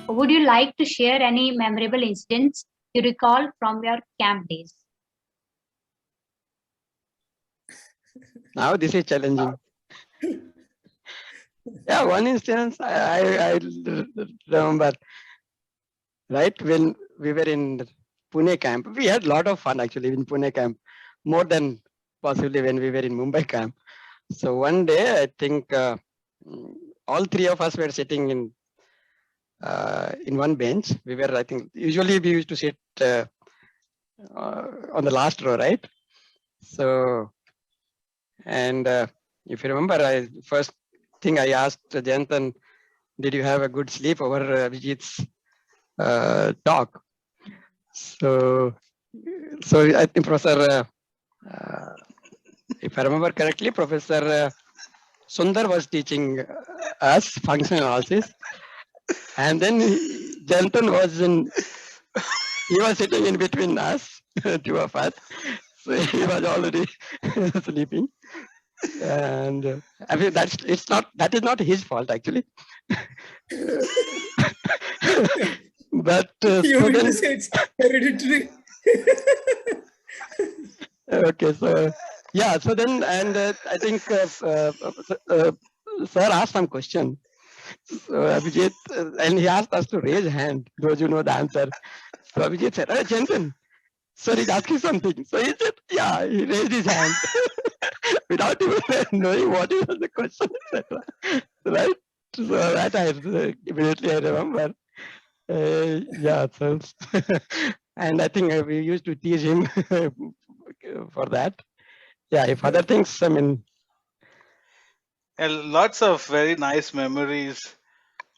Would you like to share any memorable incidents you recall from your camp days? Now this is challenging. Yeah, one instance I remember, right, when we were in Pune camp, we had a lot of fun actually in Pune camp, more than possibly when we were in Mumbai camp. So one day, I think all three of us were sitting in one bench. We were, I think, usually we used to sit on the last row, right? So, and if you remember, first thing I asked Jayanthan, did you have a good sleep over Abhijit's talk? So I think Professor, if I remember correctly, Professor Sundar was teaching us functional analysis, and then Jayanthan he was sitting in between us, two of us. So he was already sleeping, and I mean that is not his fault actually. But You so mean then, to say it's hereditary? okay, so yeah, so then, and I think sir asked some question. So Abhijit, and he asked us to raise hand, those who know the answer. So Abhijit said, "Hey, Jensen, sir is asking something." So he said, "Yeah," he raised his hand without even knowing what was the question, etc. Right? So that immediately I remember. Yeah, so and I think we used to tease him for that. Yeah, if other things, I mean, And lots of very nice memories.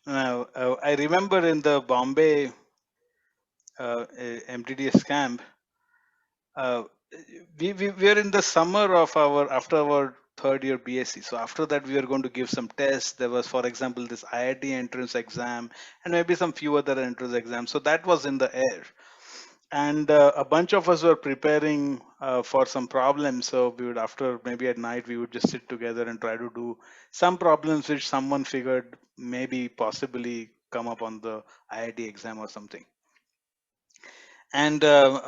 I remember in the Bombay MTTS camp, uh, we were in the summer of after our third year BSc. So after that, we were going to give some tests. There was, for example, this IIT entrance exam and maybe some few other entrance exams. So that was in the air. And a bunch of us were preparing for some problems. So we would, after maybe at night, we would just sit together and try to do some problems which someone figured maybe possibly come up on the IIT exam or something. And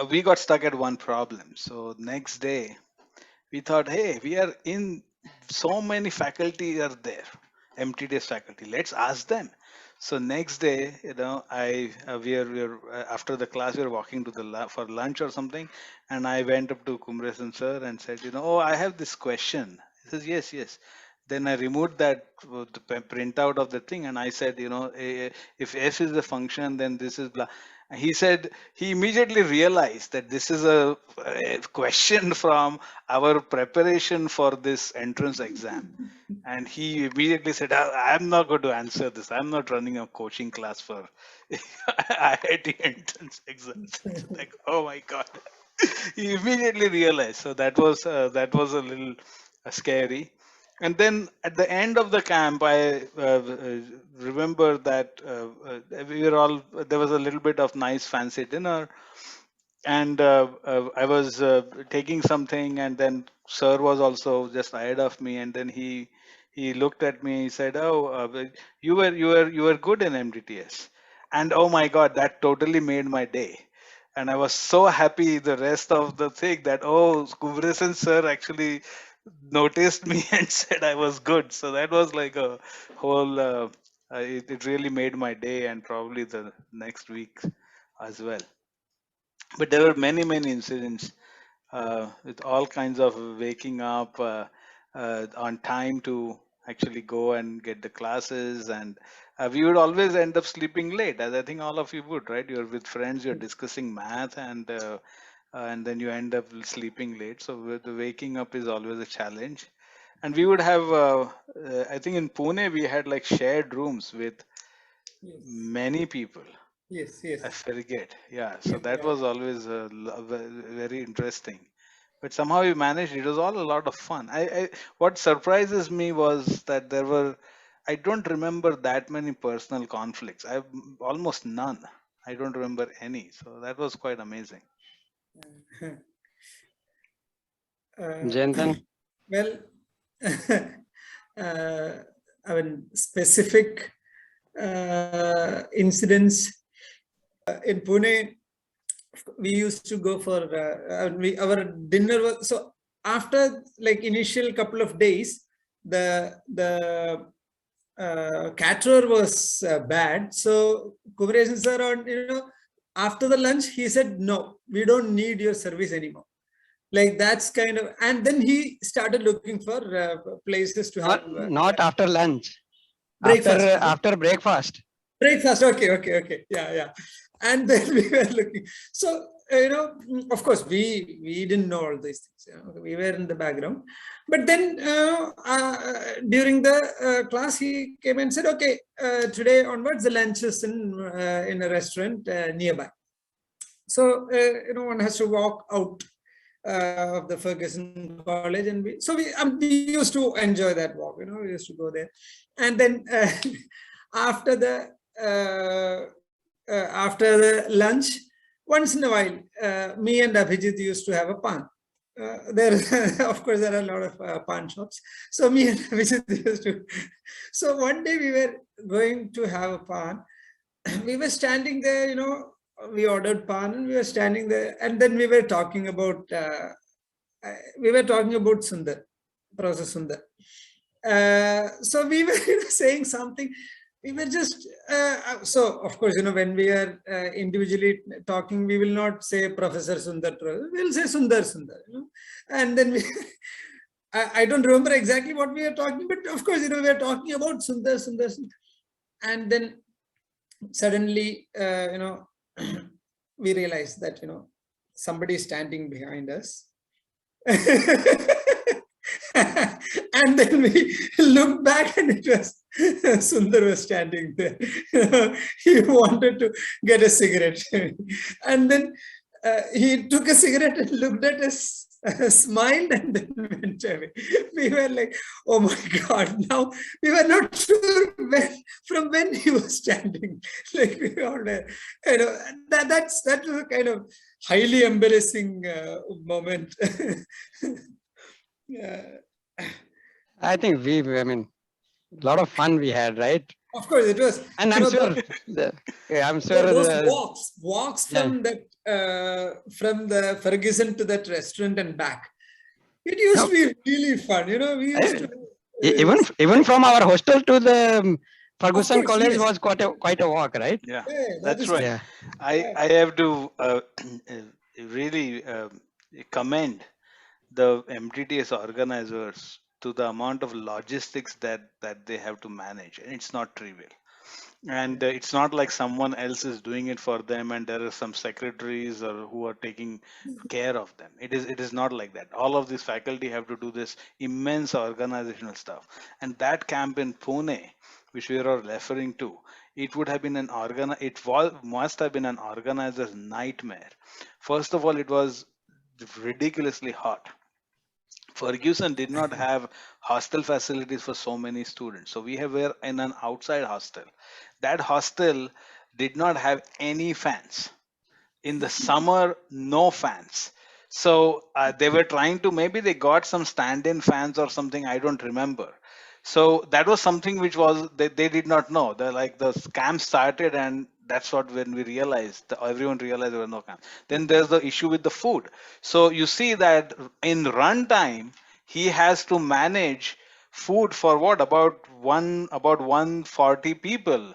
we got stuck at one problem. So next day, we thought, hey, we are in, so many faculty are there, MTTS faculty. Let's ask them. So next day, I we are after the class, we were walking to the for lunch or something, and I went up to Kumresan sir and said, oh, I have this question. He says, yes, yes. Then I removed that the printout of the thing, and I said, if f is the function, then this is blah. He said he immediately realized that this is a question from our preparation for this entrance exam. And he immediately said, I'm not going to answer this. I'm not running a coaching class for IIT entrance exams. Like, oh my God. He immediately realized. So that was a little scary. And then at the end of the camp, I remember that we were all, there was a little bit of nice fancy dinner, and I was taking something, and then sir was also just ahead of me, and then he looked at me. He said, "Oh, you were good in MDTS," and oh my God, that totally made my day. And I was so happy the rest of the thing that, oh, Kubrasan sir actually noticed me and said I was good. So that was like a whole. It really made my day, and probably the next week as well. But there were many incidents with all kinds of waking up on time to actually go and get the classes, and we would always end up sleeping late, as I think all of you would, right? You're with friends, you're discussing math, and then you end up sleeping late. So the waking up is always a challenge. And we would have I think in Pune we had like shared rooms with Yes. many people. Yes, yes. I forget. Yeah. So that was always very interesting. But somehow we managed. It was all a lot of fun. What surprises me was that there were, I don't remember that many personal conflicts. I almost none. I don't remember any. So that was quite amazing. Jayanthan, Well, I mean, specific incidents in Pune. We used to go for our dinner was, so after like initial couple of days, the caterer was bad. So Kumaresan sir, on after the lunch, he said, "No, we don't need your service anymore." Like that's kind of, and then he started looking for places to have Not after lunch. breakfast. After breakfast. Breakfast. Okay. Yeah. And then we were looking. So of course, we didn't know all these things. We were in the background. But then during the class, he came and said, "Okay, today onwards, the lunch is in a restaurant nearby. So one has to walk out of the Ferguson College, and we used to enjoy that walk. We used to go there, and then after the lunch, once in a while, me and Abhijit used to have a pan. Of course, there are a lot of pan shops. So me and Abhijit used to. So one day we were going to have a pan. We were standing there, we ordered pan and we were standing there, and then we were talking about Sundar, Professor Sundar. So we were saying something. We were just so of course when we are individually talking, we will not say Professor Sundar. We'll say Sundar. And then I don't remember exactly what we are talking, but of course we are talking about Sundar. And then suddenly we realized that somebody is standing behind us. And then we looked back and it was Sundar was standing there. He wanted to get a cigarette. And then he took a cigarette and looked at us, smiled, and then went away. We were like, oh my God, now we were not sure from when he was standing. Like we all were, that was a kind of highly embarrassing moment. Yeah. I think a lot of fun we had, right? Of course, it was. And I'm sure, Those walks from Yeah. that from the Ferguson to that restaurant and back. It used to be really fun. We used to. Even from our hostel to the Ferguson course, College yes. was quite a walk, right? Yeah, Yeah, that that's is right. Yeah. I have to really commend the MTTS organizers to the amount of logistics that they have to manage, and it's not trivial. And it's not like someone else is doing it for them, and there are some secretaries or who are taking care of them. It is not like that. All of this faculty have to do this immense organizational stuff, and that camp in Pune, which we are referring to, it would have been must have been an organizer's nightmare. First of all, it was ridiculously hot. Ferguson did not have hostel facilities for so many students. So were in an outside hostel. That hostel did not have any fans. In the summer, no fans. So they were trying to, maybe they got some stand-in fans or something, I don't remember. So that was something which was, they did not know. They're like the camp started, and that's what when we realized, everyone realized there were no camps. Then there's the issue with the food. So you see that in runtime, he has to manage food for what, about 140 people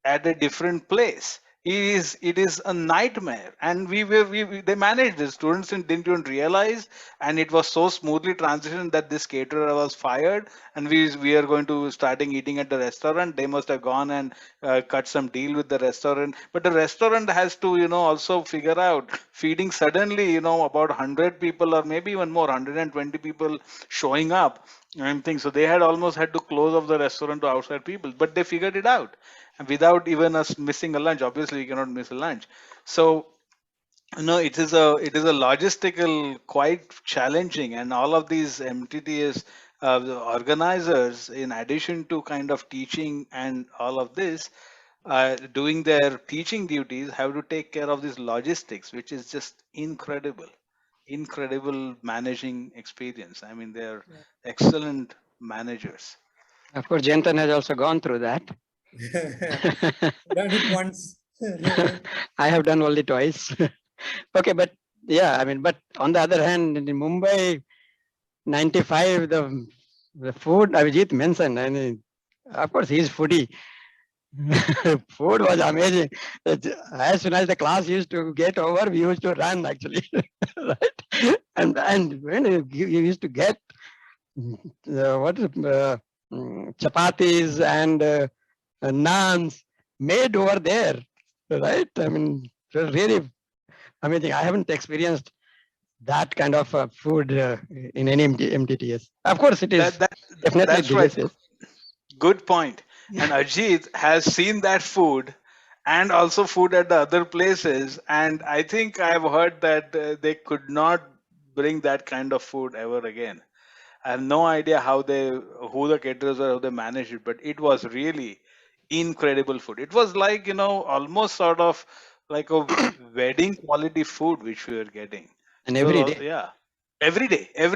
at a different place. It is a nightmare, and they managed this. Students didn't even realize, and it was so smoothly transitioned that this caterer was fired, and we are going to starting eating at the restaurant. They must have gone and cut some deal with the restaurant, but the restaurant has to also figure out feeding suddenly about 100 people or maybe even more, 120 people showing up and things. So they had almost had to close off the restaurant to outside people, but they figured it out. And without even us missing a lunch, obviously you cannot miss a lunch. So it is a logistical quite challenging, and all of these MTTS organizers, in addition to kind of teaching and all of this, doing their teaching duties, have to take care of this logistics, which is just incredible managing experience. I mean, they're excellent managers. Of course, Jayanthan has also gone through that. Done it once. I have done only twice. Okay, but yeah, I mean, but on the other hand, in Mumbai, 95, the food Abhijit mentioned, I mean, of course, he's foodie. Food was amazing. As soon as the class used to get over, we used to run actually, right? And when you used to get chapatis and naans made over there, right? I mean, it was really amazing. I haven't experienced that kind of food in any MTTS. Of course, it is definitely That's right. delicious. Good point. And Ajit has seen that food and also food at the other places. And I think I've heard that they could not bring that kind of food ever again. I have no idea who the caterers were, how they managed it, but it was really incredible food. It was like, almost sort of like a wedding quality food which we were getting. And It was every day. yeah, every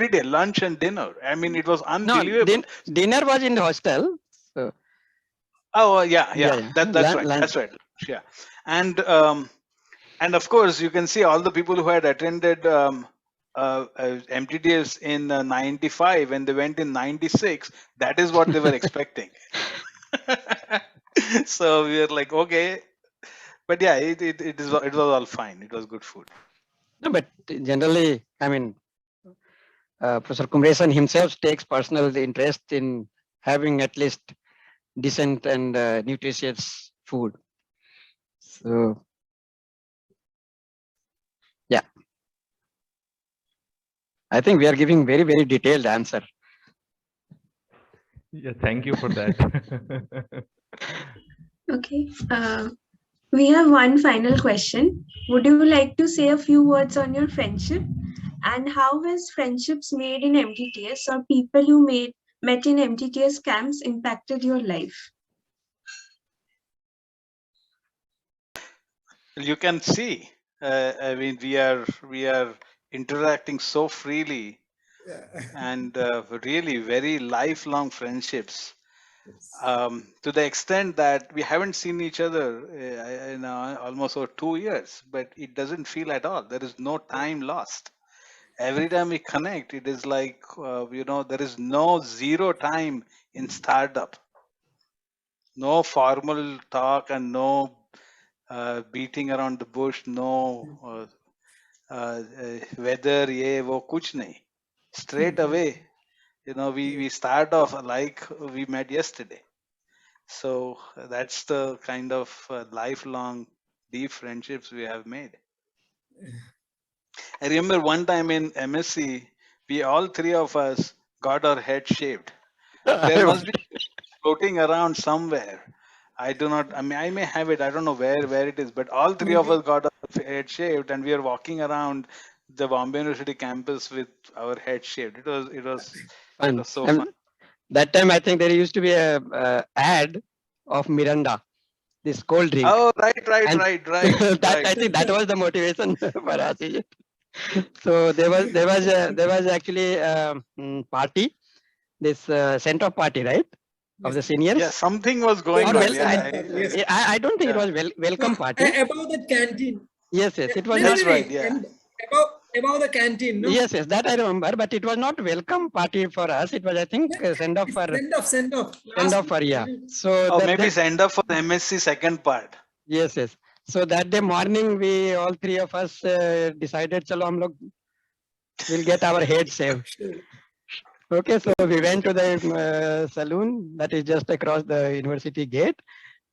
day, lunch and dinner. I mean, it was No, unbelievable. dinner was in the hostel. So Oh, yeah. yeah. That's right. That's right. Yeah. And of course, you can see all the people who had attended MTTS in 95 when they went in 96. That is what they were expecting. So we were like, okay, but yeah, it was all fine. It was good food. No, but generally, I mean, Professor Kumresan himself takes personal interest in having at least decent and nutritious food. So, yeah, I think we are giving very, very detailed answer. Yeah, thank you for that. Okay. We have one final question. Would you like to say a few words on your friendship? And how has friendships made in MTTS or people you met in MTTS camps impacted your life? You can see, I mean, we are interacting so freely and really very lifelong friendships. To the extent that we haven't seen each other in almost over 2 years, but it doesn't feel at all. There is no time lost. Every time we connect, it is like, there is no zero time in startup. No formal talk and no beating around the bush, no weather, ye, wo, kuch nahi. Straight away, we start off like we met yesterday. So that's the kind of lifelong deep friendships we have made. I remember one time in MSc, we all three of us got our head shaved. There must be floating around somewhere. I mean, I may have it. I don't know where it is, but all three of us got our head shaved, and we are walking around the Bombay University campus with our head shaved. It was so fun. That time, I think there used to be a ad of Miranda, this cold drink. Oh, right. I think that was the motivation for us. So there was actually a party, this send-off party, right? Of the seniors. Yeah, something was going on. I don't think it was welcome party. About the canteen. Yes, it was. That's right. Yeah. And about the canteen. No? Yes, that I remember, but it was not welcome party for us. It was, I think, send off for. Send off. Yeah. So maybe send off for the MSc second part. Yes. So that day morning, we all three of us decided, chalo hum log will get our head shaved. Okay, so we went to the saloon that is just across the university gate,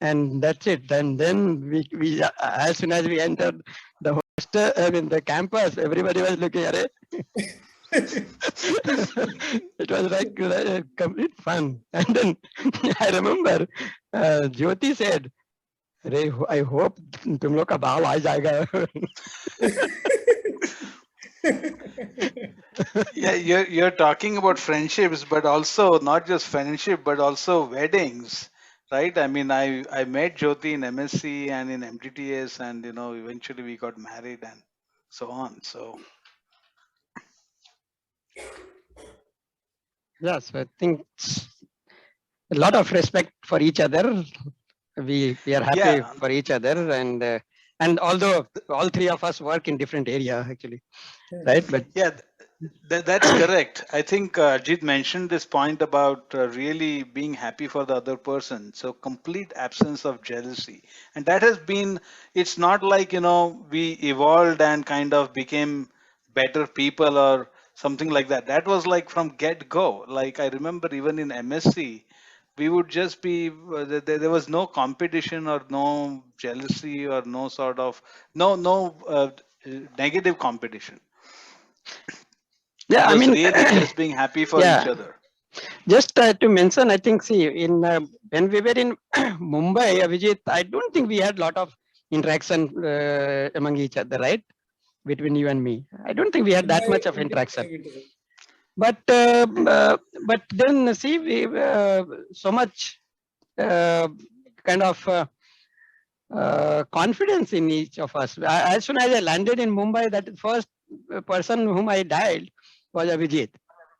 and that's it. And then we as soon as we entered the hostel, the campus, everybody was looking at it. It was like complete fun. And then I remember Jyoti said, I hope तुम लोग का भाव आ जाएगा. Yeah, you're talking about friendships, but also not just friendship, but also weddings, right? I mean, I met Jyoti in MSc and in MTTS, and eventually we got married and so on. So yes, I think a lot of respect for each other, we are happy Yeah. for each other, and although all three of us work in different area actually, right? But Yeah, that's correct. I think Ajit mentioned this point about really being happy for the other person. So complete absence of jealousy. And that has been, it's not like, we evolved and kind of became better people or something like that. That was like from get go. Like I remember even in MSc, we would just be, there was no competition or no jealousy or no sort of, no negative competition. yeah, It I was mean, really just being happy for each yeah, other. just to mention, I think, see, in when we were in Mumbai, Abhijit, I don't think we had a lot of interaction among each other, right? Between you and me, I don't think we had that much of interaction. But then see, we so much kind of confidence in each of us. As soon as I landed in Mumbai, that first person whom I dialed was Abhijit.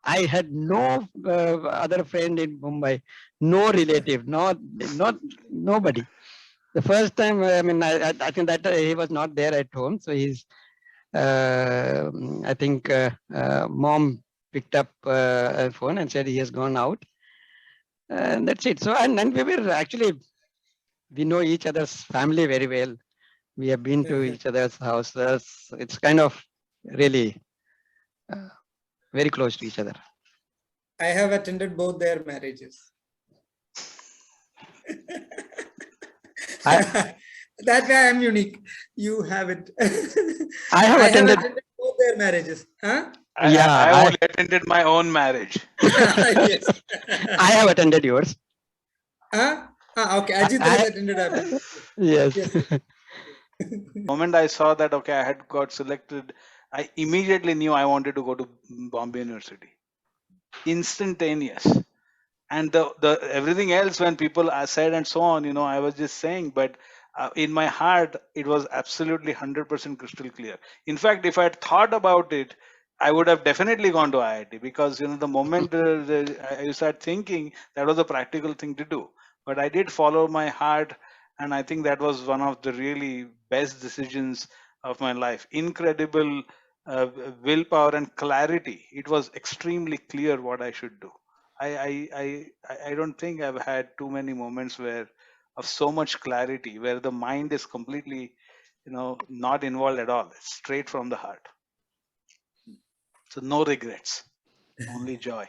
I had no other friend in Mumbai, no relative, not nobody. The first time, I mean, I think that he was not there at home, so he's. I think mom picked up a phone and said he has gone out, and that's it. So and we were actually, we know each other's family very well. We have been to each other's houses. It's kind of really very close to each other. I have attended both their marriages. That way I am unique. You haven't. I have attended both their marriages. Huh? I only attended my own marriage. Yes. I have attended yours. Huh? Okay. Ajit has attended our marriage. Yes. The moment I saw that, okay, I had got selected, I immediately knew I wanted to go to Bombay University. Instantaneous. And the everything else, when people said and so on, I was just saying, but in my heart, it was absolutely 100% crystal clear. In fact, if I had thought about it, I would have definitely gone to IIT, because the moment I started thinking, that was a practical thing to do. But I did follow my heart, and I think that was one of the really best decisions of my life. Incredible willpower and clarity. It was extremely clear what I should do. I don't think I've had too many moments where of so much clarity, where the mind is completely, not involved at all. It's straight from the heart. So no regrets, only joy.